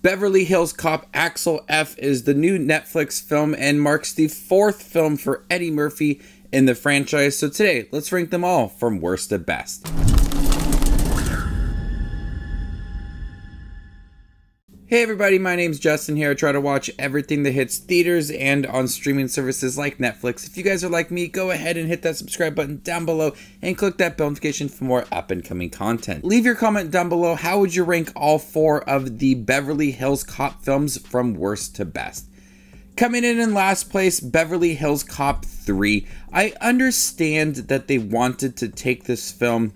Beverly Hills Cop Axel F is the new Netflix film and marks the 4th film for Eddie Murphy in the franchise. So today, let's rank them all from worst to best. Hey everybody, my name's Justin here. I try to watch everything that hits theaters and on streaming services like Netflix. If you guys are like me, go ahead and hit that subscribe button down below and click that bell notification for more up and coming content. Leave your comment down below. How would you rank all 4 of the Beverly Hills Cop films from worst to best? Coming in last place, Beverly Hills Cop 3. I understand that they wanted to take this film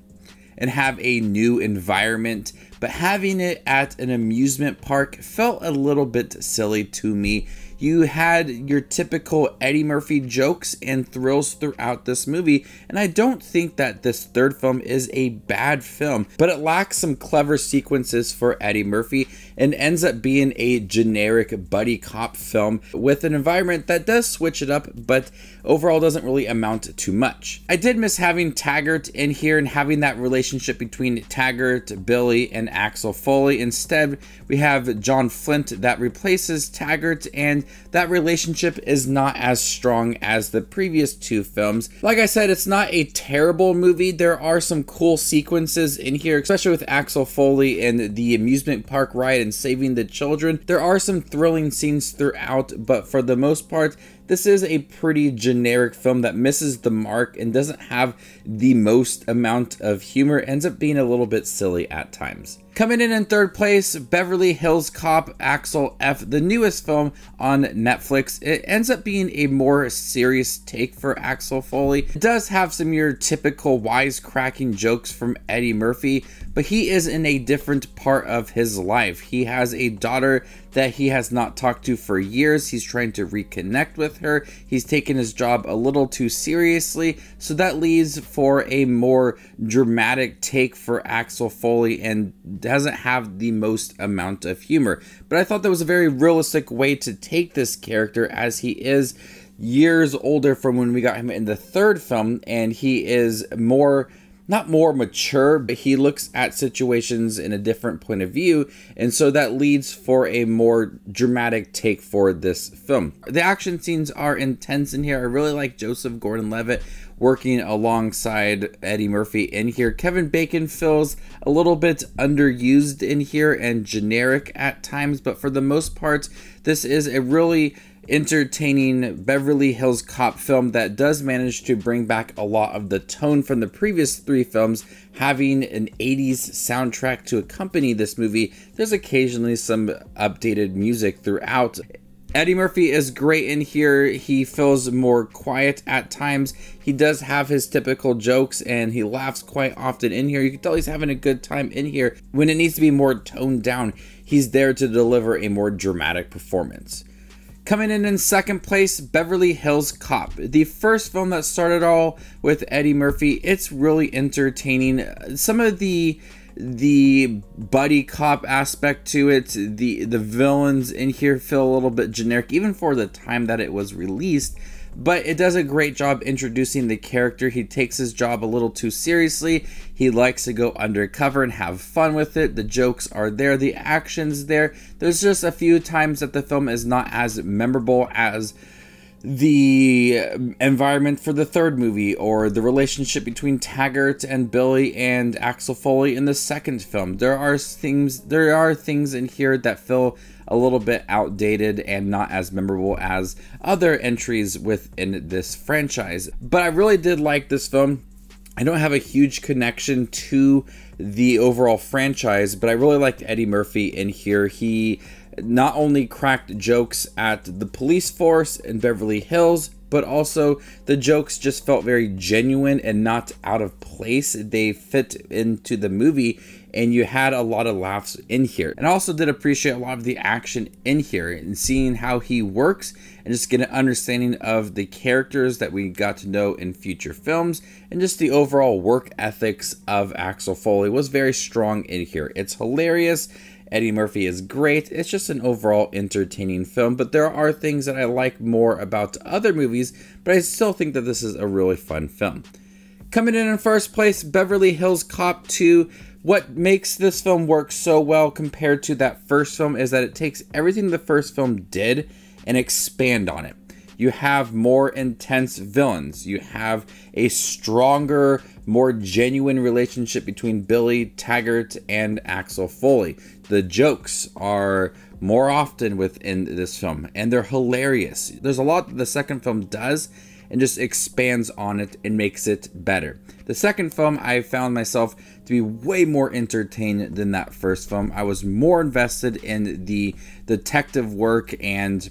and have a new environment, but having it at an amusement park felt a little bit silly to me. You had your typical Eddie Murphy jokes and thrills throughout this movie, and I don't think that this 3rd film is a bad film, but it lacks some clever sequences for Eddie Murphy and ends up being a generic buddy cop film with an environment that does switch it up, but overall doesn't really amount to much. I did miss having Taggart in here and having that relationship between Taggart, Billy, and Axel Foley. Instead, we have John Flint that replaces Taggart, and that relationship is not as strong as the previous 2 films. Like I said, it's not a terrible movie. There are some cool sequences in here, especially with Axel Foley and the amusement park ride and saving the children. There are some thrilling scenes throughout, but for the most part, this is a pretty generic film that misses the mark and doesn't have the most amount of humor. It ends up being a little bit silly at times. Coming in 3rd place, Beverly Hills Cop Axel F, the newest film on Netflix. It ends up being a more serious take for Axel Foley. It does have some of your typical wisecracking jokes from Eddie Murphy, but he is in a different part of his life. He has a daughter that he has not talked to for years. He's trying to reconnect with her. He's taken his job a little too seriously, so that leaves for a more dramatic take for Axel Foley and doesn't have the most amount of humor. But I thought that was a very realistic way to take this character, as he is years older from when we got him in the 3rd film, and he is not more mature, but he looks at situations in a different point of view, and so that leads for a more dramatic take for this film. The action scenes are intense in here. I really like Joseph Gordon-Levitt working alongside Eddie Murphy in here. Kevin Bacon feels a little bit underused in here and generic at times, but for the most part, this is a really entertaining Beverly Hills Cop film that does manage to bring back a lot of the tone from the previous 3 films, having an 80s soundtrack to accompany this movie. There's occasionally some updated music throughout. Eddie Murphy is great in here. He feels more quiet at times. He does have his typical jokes and he laughs quite often in here. You can tell he's having a good time in here. When it needs to be more toned down, he's there to deliver a more dramatic performance. Coming in 2nd place, Beverly Hills Cop. The first film that started all with Eddie Murphy. It's really entertaining. Some of the buddy cop aspect to it, the villains in here feel a little bit generic, even for the time that it was released. But it does a great job introducing the character. He takes his job a little too seriously. He likes to go undercover and have fun with it. The jokes are there. The action's there. There's just a few times that the film is not as memorable as the environment for the 3rd movie, or the relationship between Taggart and Billy and Axel Foley in the 2nd film. There are things in here that feel a little bit outdated and not as memorable as other entries within this franchise. But I really did like this film. I don't have a huge connection to the overall franchise, but I really liked Eddie Murphy in here. He not only cracked jokes at the police force in Beverly Hills, but also the jokes just felt very genuine and not out of place. They fit into the movie and you had a lot of laughs in here. And I also did appreciate a lot of the action in here and seeing how he works and just get an understanding of the characters that we got to know in future films, and just the overall work ethics of Axel Foley was very strong in here. It's hilarious. Eddie Murphy is great. It's just an overall entertaining film, but there are things that I like more about other movies, but I still think that this is a really fun film. Coming in first place, Beverly Hills Cop II. What makes this film work so well compared to that first film is that it takes everything the first film did and expand on it. You have more intense villains. You have a stronger, more genuine relationship between Billy Taggart and Axel Foley. The jokes are more often within this film, and they're hilarious. There's a lot that the second film does and just expands on it and makes it better. The second film, I found myself to be way more entertained than that first film. I was more invested in the detective work and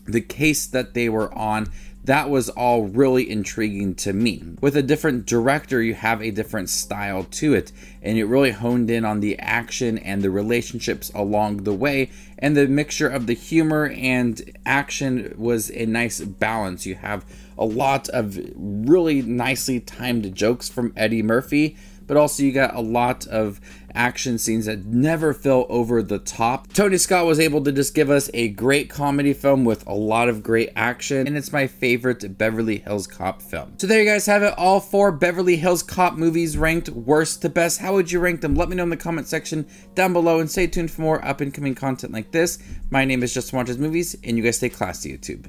the case that they were on. That was all really intriguing to me. With a different director, you have a different style to it, and it really honed in on the action and the relationships along the way, and the mixture of the humor and action was a nice balance. You have a lot of really nicely timed jokes from Eddie Murphy, but also you got a lot of action scenes that never feel over the top. Tony Scott was able to just give us a great comedy film with a lot of great action, and it's my favorite Beverly Hills Cop film. So there you guys have it, all 4 Beverly Hills Cop movies ranked worst to best. How would you rank them? Let me know in the comment section down below, and stay tuned for more up and coming content like this. My name is Justin Watches Movies, and you guys stay classy, YouTube.